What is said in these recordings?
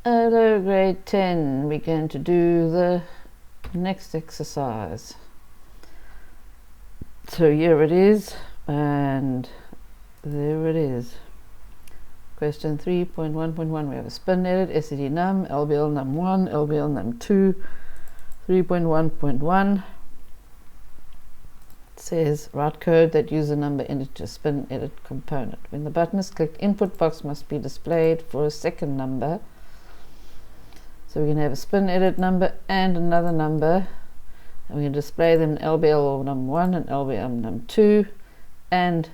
Hello grade 10, we're going to do the next exercise. So here it is, and there it is. Question 3.1.1, we have a spin edit, SED num, LBL num 1, LBL num 2, 3.1.1. It says write code that user number integer spin edit component. When the button is clicked, input box must be displayed for a second number. So we can have a spin edit number and another number, and we can display them in LBL num1 and LBL num2 and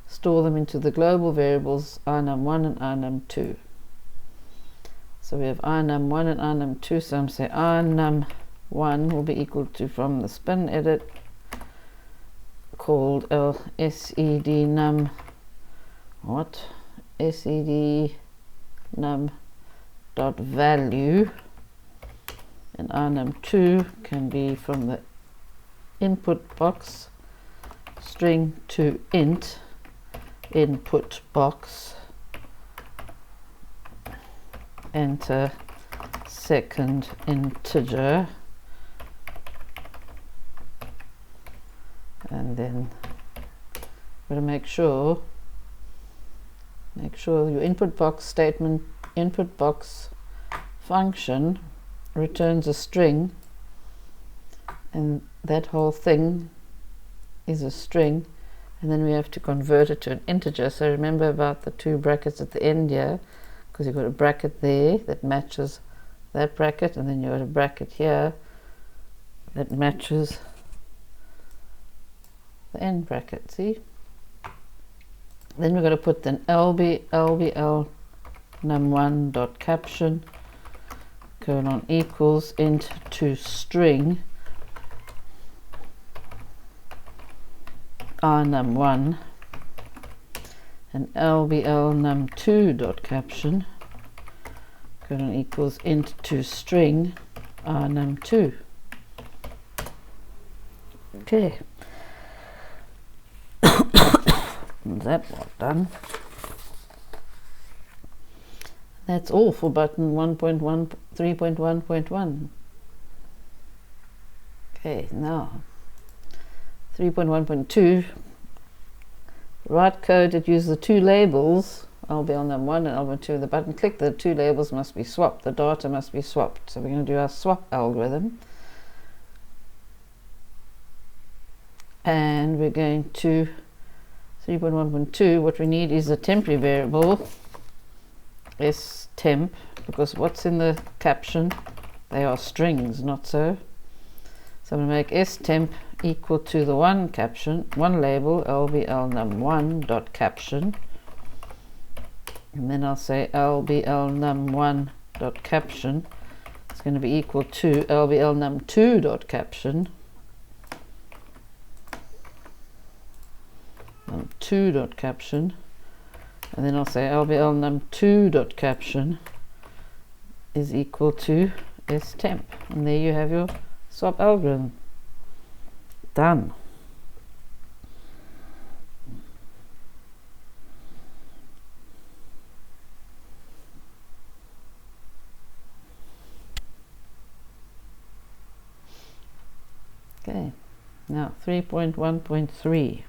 store them into the global variables inum1 and inum2. So we have inum1 and inum2, so I'm saying inum1 will be equal to, from the spin edit, called SED num, what? SED num dot value, and inum2 can be from the input box string to int input box enter second integer, and then we're going to make sure your input box statement, input box function returns a string, and that whole thing is a string, and then we have to convert it to an integer. So remember about the two brackets at the end here, because you've got a bracket there that matches that bracket, and then you've got a bracket here that matches the end bracket, see? Then we're going to put an LBL num1 dot caption colon equals int to string num1, and LBL num2 dot caption colon equals int to string num2. Okay. That one done. That's all for button 3.1.1. Okay, now 3.1.2, write code that uses the two labels LBL num1 and LBL2. The button click, the two labels must be swapped, the data must be swapped. So we're going to do our swap algorithm, and we're going to 3.1.2, what we need is a temporary variable stemp, because what's in the caption, they are strings, not so. So I'm going to make stemp equal to the one label LBL num1 dot caption, and then I'll say LBL num1 dot caption is going to be equal to LBL num2 dot caption, num2 dot caption, and then I'll say LBL num2 dot caption is equal to stemp, and there you have your swap algorithm done. Okay, now 3.1.3.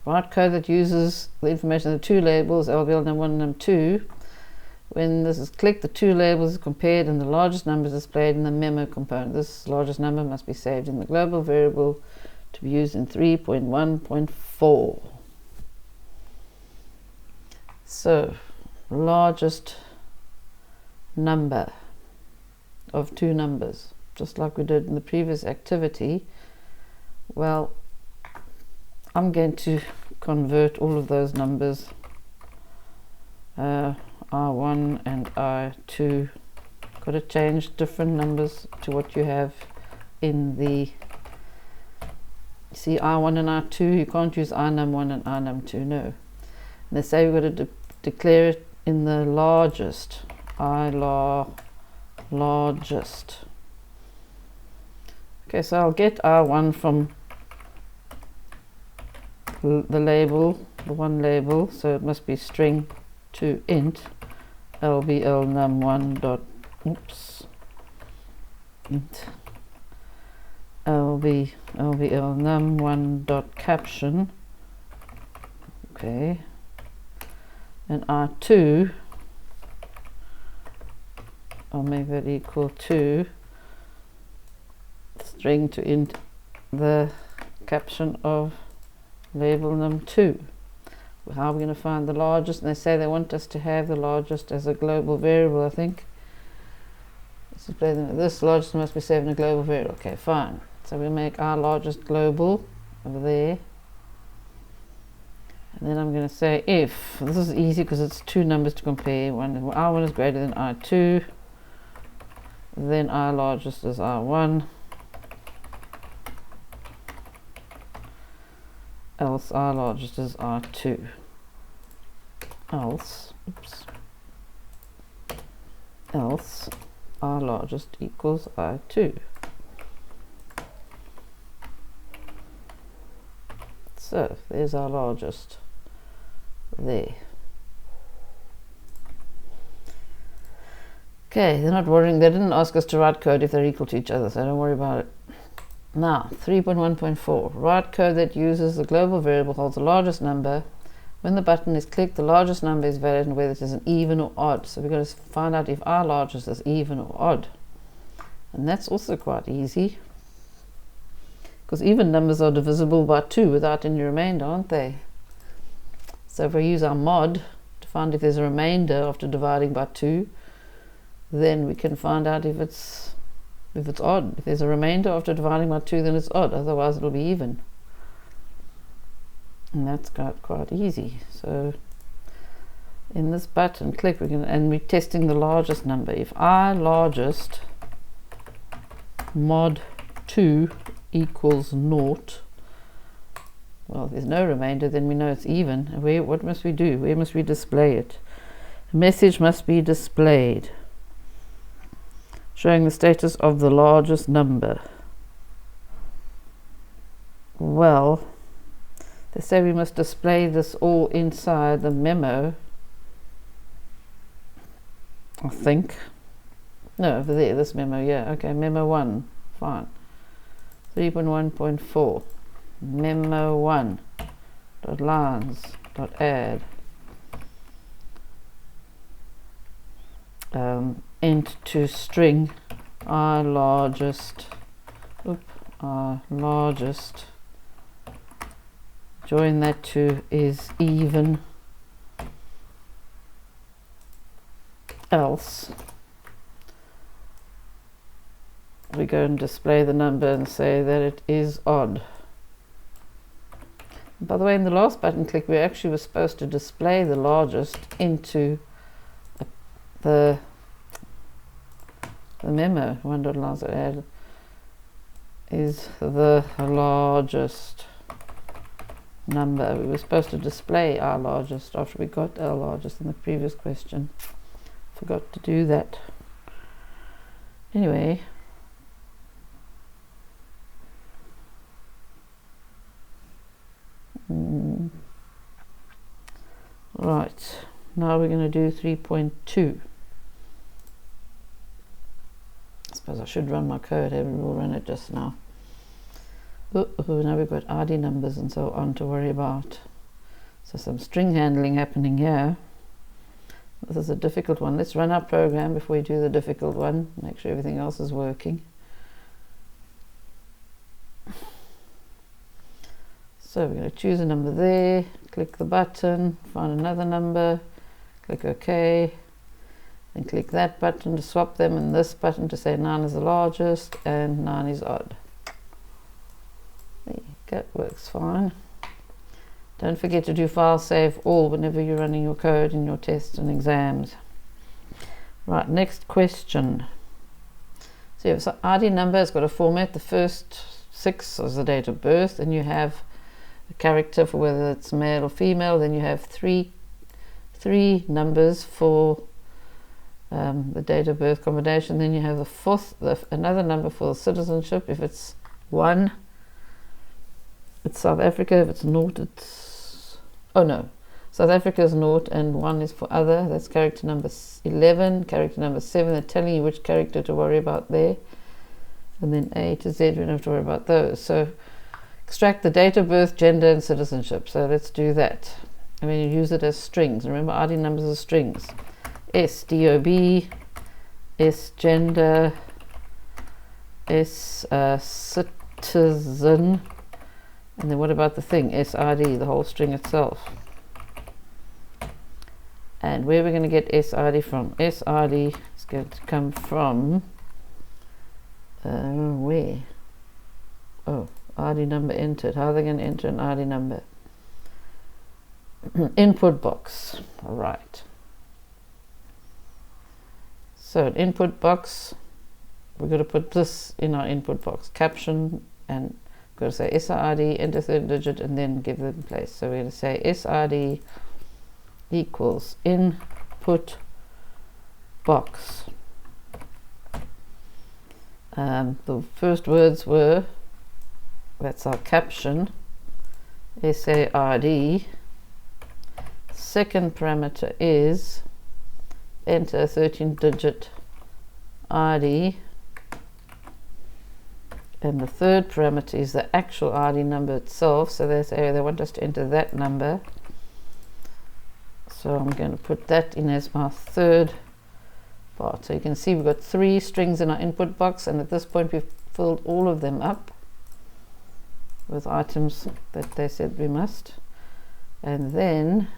Write code that uses the information of the two labels LBL num1 and num2. When this is clicked, the two labels are compared and the largest number is displayed in the memo component. This largest number must be saved in the global variable to be used in 3.1.4. So, largest number of two numbers, just like we did in the previous activity. Well, I'm going to convert all of those numbers, R1 and R2. Got to change different numbers to what you have in the, see, R1 and R2, you can't use inum1 and inum2, no. And they say we've got to declare it in the largest, largest. Okay, so I'll get R1 from the label the one label, so it must be string to int lbl num1 dot int lbl num1 dot caption. Okay, and r2, I'll make that equal to string to int the caption of label num2. How are we going to find the largest? And they say they want us to have the largest as a global variable, I think. Let's display them. This largest must be saved in a global variable. Okay, fine. So we'll make our largest global over there. And then I'm going to say if, this is easy because it's two numbers to compare. R1 is greater than R2. Then our largest is R1. Else our largest is R2. Else our largest equals R2. So there's our largest there. Okay, they're not worrying, they didn't ask us to write code if they're equal to each other, so don't worry about it. Now, 3.1.4, write code that uses the global variable holds the largest number. When the button is clicked, the largest number is valid and whether it is an even or odd. So we've got to find out if our largest is even or odd. And that's also quite easy, because even numbers are divisible by 2 without any remainder, aren't they? So if we use our mod to find if there's a remainder after dividing by 2, then we can find out if it's odd. If there's a remainder after dividing by 2, then it's odd, otherwise it'll be even. And that's quite easy. So in this button click, we're testing the largest number. If our largest mod 2 equals 0, well, if there's no remainder, then we know it's even. And what must we do? Where must we display it? A message must be displayed showing the status of the largest number. Well, they say we must display this all inside the memo, I think. No, over there, this memo, yeah, okay, memo 1, fine. 3.1.4, memo 1, dot lines, dot add. Int to string our largest, join that to is even, else we go and display the number and say that it is odd. By the way, in the last button click we actually were supposed to display the largest into the memo. 1.lines add is the largest number. We were supposed to display our largest after we got our largest in the previous question. Forgot to do that. Anyway, right, now we're going to do 3.2. I suppose I should run my code. I will run it just now. Now we've got RD numbers and so on to worry about. So some string handling happening here. This is a difficult one. Let's run our program before we do the difficult one. Make sure everything else is working. So we're going to choose a number there, click the button, find another number, click OK, then click that button to swap them, and this button to say 9 is the largest and 9 is odd. There you go, works fine. Don't forget to do file save all whenever you're running your code in your tests and exams. Right, next question. So you have an ID number, it's got a format. The first 6 is the date of birth, and you have a character for whether it's male or female. Then you have three numbers for the date of birth combination. Then you have the fourth, another number for the citizenship. If it's 1, it's South Africa. If it's 0, it's oh no, South Africa is 0 and 1 is for other. That's character number 11, character number 7. They're telling you which character to worry about there. And then A to Z, we don't have to worry about those. So extract the date of birth, gender, and citizenship. So let's do that. And then you use it as strings. Remember, ID numbers are strings. S, DOB, S, gender, S, citizen. And then what about the thing? SID, the whole string itself. And where are we going to get SID from? SID is going to come from, where? Oh, ID number entered. How are they going to enter an ID number? Input box. All right. So an input box, we're going to put this in our input box. Caption, and we're going to say SID, enter third digit, and then give them place. So we're going to say SID equals input box. The first words were, that's our caption, SARD. Second parameter is enter 13-digit ID, and the third parameter is the actual ID number itself. So they want us to enter that number. So I'm going to put that in as my third part. So you can see we've got 3 strings in our input box, and at this point we've filled all of them up with items that they said we must. And then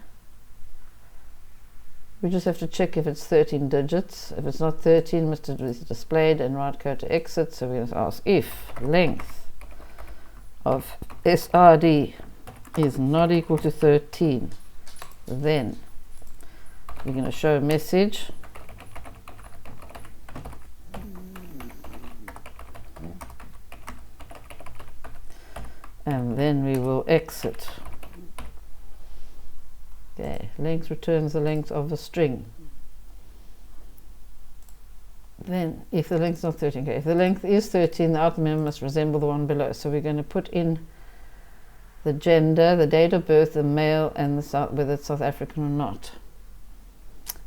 we just have to check if it's 13 digits. If it's not 13, it must be displayed, and write code to exit. So we're going to ask if length of SRD is not equal to 13, then we're going to show a message. And then we will exit. Okay, length returns the length of a string. Then if the length is not 13, okay, if the length is 13, the outer member must resemble the one below. So we're going to put in the gender, the date of birth, the male, and the whether it's South African or not.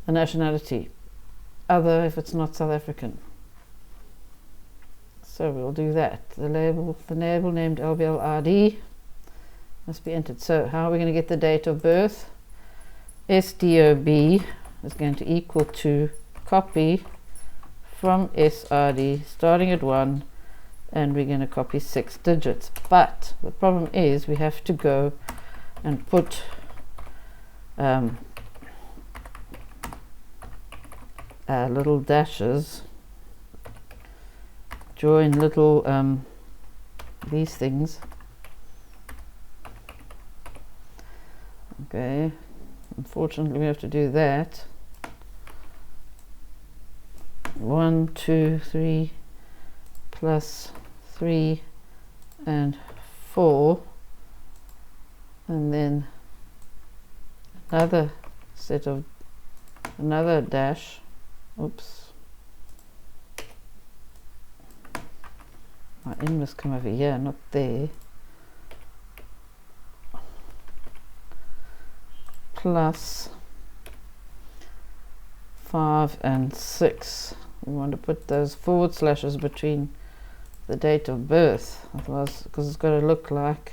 The nationality, other if it's not South African. So we'll do that. The label named LBLRD must be entered. So how are we going to get the date of birth? SDOB is going to equal to copy from SRD starting at 1, and we're going to copy 6 digits. But the problem is we have to go and put little dashes, join little these things. Okay, unfortunately we have to do that. 1, 2, 3 plus 3 and 4, and then another dash. Oops, my N must come over here, not there. Plus 5 and 6. We want to put those forward slashes between the date of birth, otherwise, because it's got to look like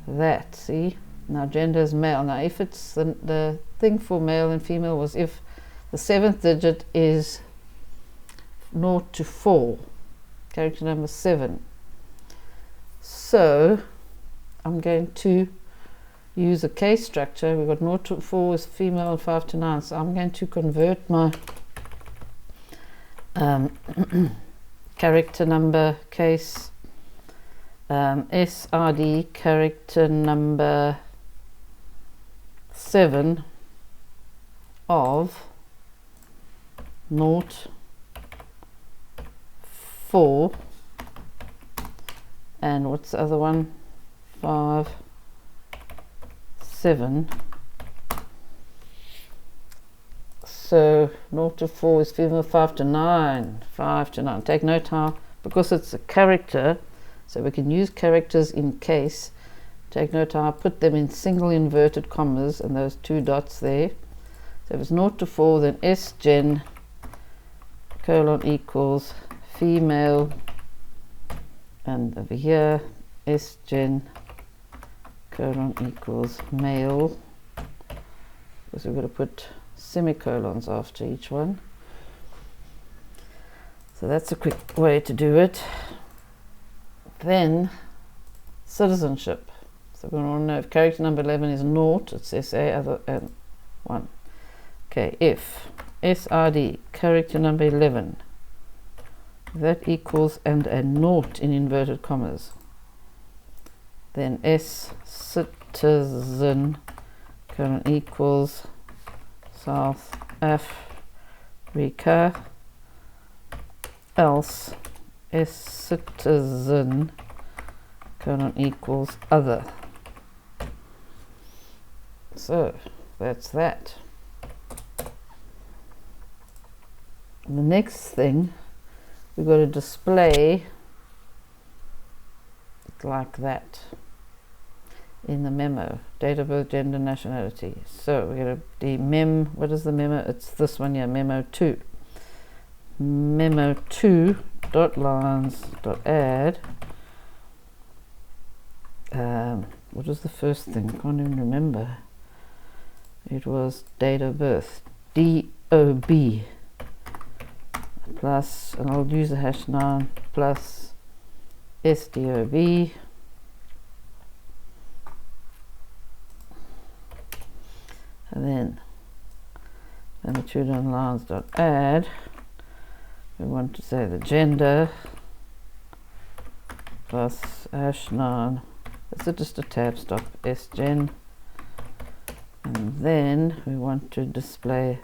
that. See, now gender is male. Now if it's the thing for male and female was if the 7th digit is 0 to 4, character number 7. So I'm going to use a case structure. We've got 0 to 4 is female and 5 to 9. So I'm going to convert my character number case SRD character number 7 of 0, 4, and what's the other one? 5, 7. So 0 to 4 is female, 5 to 9. 5 to 9. Take note how, because it's a character, so we can use characters in case, Take note how I put them in single inverted commas and those two dots there. So if it's 0 to 4, then SGen colon equals female, and over here SGen colon equals male, because we've got to put semicolons after each one. So that's a quick way to do it. Then citizenship. So we want to know if character number 11 is 0, it's SA other than 1. Okay, if SRD character number 11, that equals and a 0 in inverted commas, then S citizen colon equals South Africa, else S citizen colon equals other. So that's that. And the next thing, we've got to display it like that in the memo: date of birth, gender, nationality. So we're going to the what is the memo? It's this one here, memo 2. Memo 2 dot lines dot add. What was the first thing? I can't even remember. It was date of birth, DOB, plus, and I'll use the hash now, plus SDOB, and then the two lines dot add. We want to say the gender plus hash 9. It's just a tab stop SGen, and then we want to display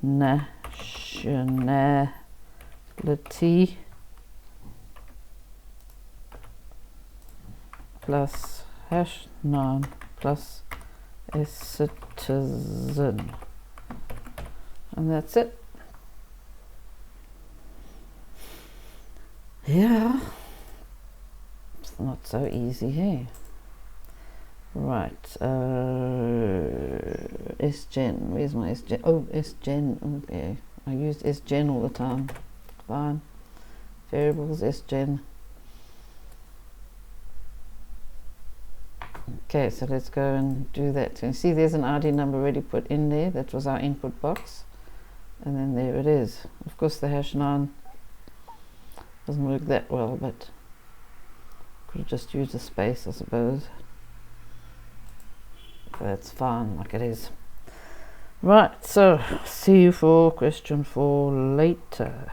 nationality plus hash 9 plus a citizen, and that's it. Yeah, it's not so easy here. Right, SGen, where's my SGen? Oh, SGen, okay, I used SGen all the time. Fine, variables SGen. Okay, so let's go and do that. So you see there's an ID number already put in there. That was our input box, and then there it is. Of course the hash 9 doesn't work that well, but could have just used a space, I suppose. But that's fine like it is. Right, so see you for question 4 later.